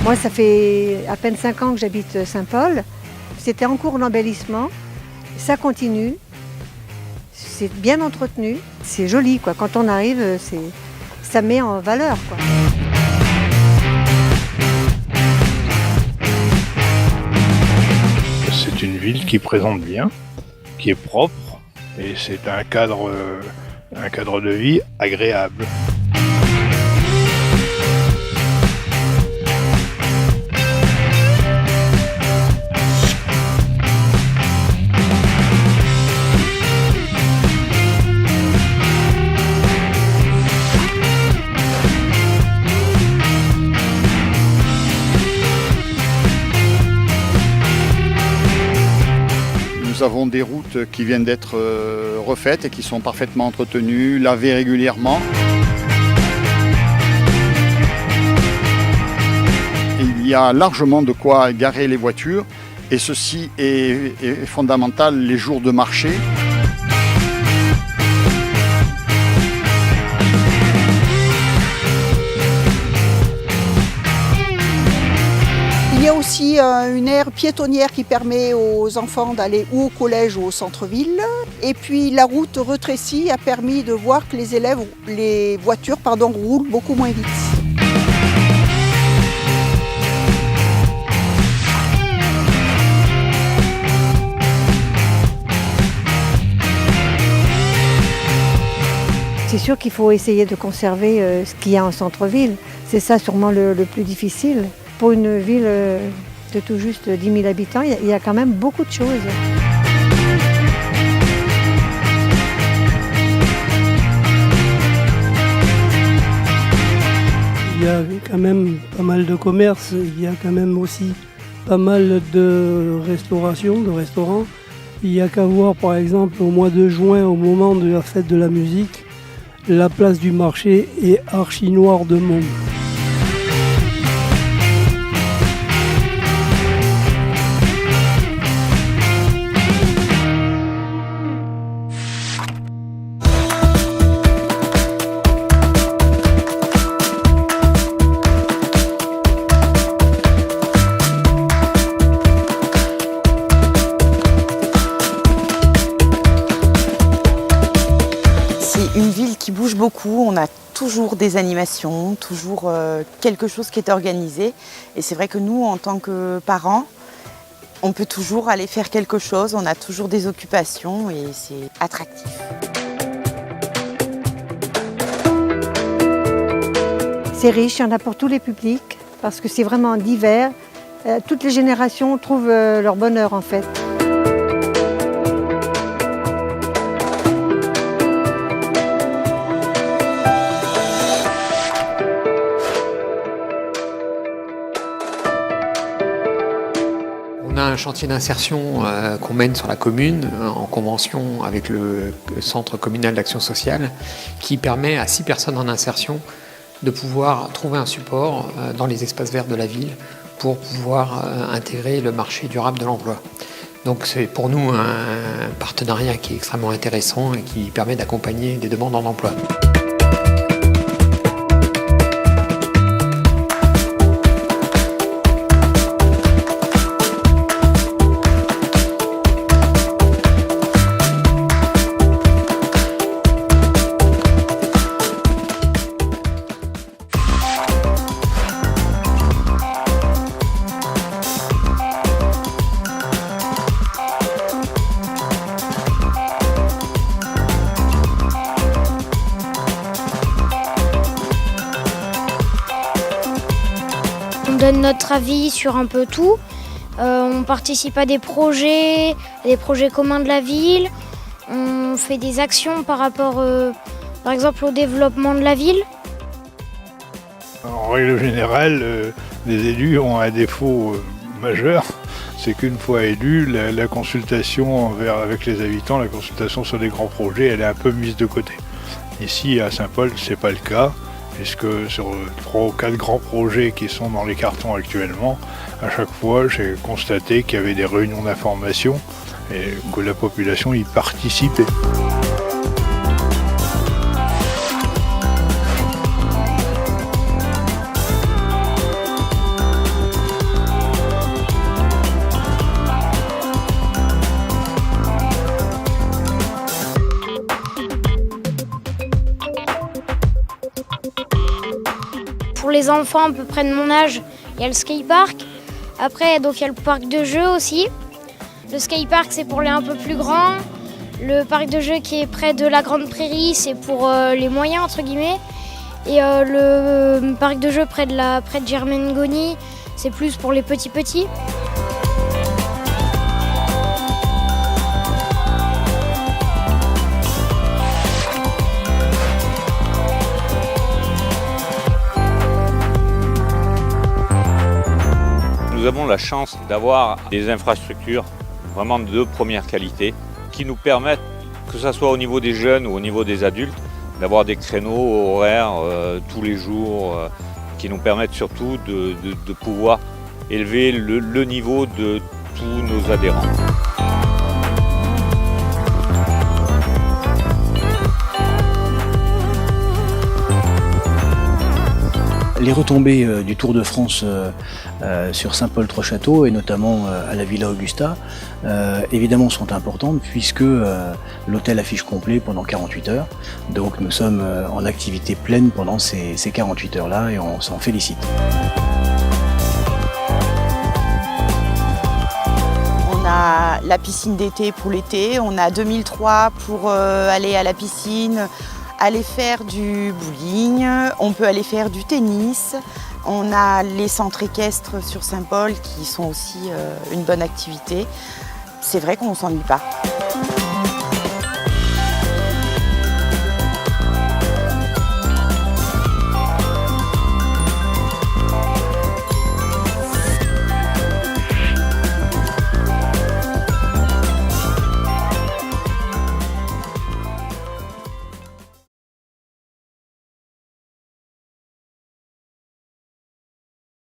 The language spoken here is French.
Moi, ça fait à peine 5 ans que j'habite Saint-Paul. C'était en cours d'embellissement. Ça continue. C'est bien entretenu. C'est joli, quoi. Quand on arrive, ça met en valeur, quoi. C'est une ville qui présente bien, qui est propre, et c'est un cadre de vie agréable. Nous avons des routes qui viennent d'être refaites et qui sont parfaitement entretenues, lavées régulièrement. Il y a largement de quoi garer les voitures et ceci est fondamental les jours de marché. Il y a aussi une aire piétonnière qui permet aux enfants d'aller ou au collège ou au centre-ville. Et puis la route rétrécie a permis de voir que les voitures roulent beaucoup moins vite. C'est sûr qu'il faut essayer de conserver ce qu'il y a en centre-ville. C'est ça sûrement le plus difficile. Pour une ville de tout juste 10 000 habitants, il y a quand même beaucoup de choses. Il y a quand même pas mal de commerces, il y a quand même aussi pas mal de restauration, de restaurants. Il y a qu'à voir par exemple au mois de juin, au moment de la fête de la musique, la place du marché est archi noire de monde. Une ville qui bouge beaucoup, on a toujours des animations, toujours quelque chose qui est organisé. Et c'est vrai que nous, en tant que parents, on peut toujours aller faire quelque chose, on a toujours des occupations et c'est attractif. C'est riche, il y en a pour tous les publics, parce que c'est vraiment divers. Toutes les générations trouvent leur bonheur en fait. On a un chantier d'insertion qu'on mène sur la commune en convention avec le Centre communal d'action sociale qui permet à 6 personnes en insertion de pouvoir trouver un support dans les espaces verts de la ville pour pouvoir intégrer le marché durable de l'emploi. Donc c'est pour nous un partenariat qui est extrêmement intéressant et qui permet d'accompagner des demandes en emploi. On donne notre avis sur un peu tout. On participe à des projets communs de la ville. On fait des actions par rapport, par exemple, au développement de la ville. En règle générale, les élus ont un défaut majeur, c'est qu'une fois élus, la consultation avec les habitants, la consultation sur les grands projets, elle est un peu mise de côté. Ici, à Saint-Paul, ce n'est pas le cas, puisque sur 3 ou 4 grands projets qui sont dans les cartons actuellement, à chaque fois, j'ai constaté qu'il y avait des réunions d'information et que la population y participait. pour les enfants à peu près de mon âge, il y a le skatepark. Après, donc, il y a le parc de jeux aussi. Le skatepark, c'est pour les un peu plus grands. Le parc de jeux qui est près de la Grande Prairie, c'est pour les moyens, entre guillemets. Et le parc de jeux près de Germaine-Gony, c'est plus pour les petits. Nous avons la chance d'avoir des infrastructures vraiment de première qualité qui nous permettent, que ce soit au niveau des jeunes ou au niveau des adultes, d'avoir des créneaux horaires tous les jours qui nous permettent surtout de pouvoir élever le niveau de tous nos adhérents. Les retombées du Tour de France sur Saint-Paul-Trois-Châteaux et notamment à la Villa Augusta, évidemment sont importantes puisque l'hôtel affiche complet pendant 48 heures. Donc nous sommes en activité pleine pendant ces 48 heures-là et on s'en félicite. On a la piscine d'été pour l'été, on a 2003 pour aller à la piscine, aller faire du bowling, on peut aller faire du tennis. On a les centres équestres sur Saint-Paul qui sont aussi une bonne activité. C'est vrai qu'on ne s'ennuie pas.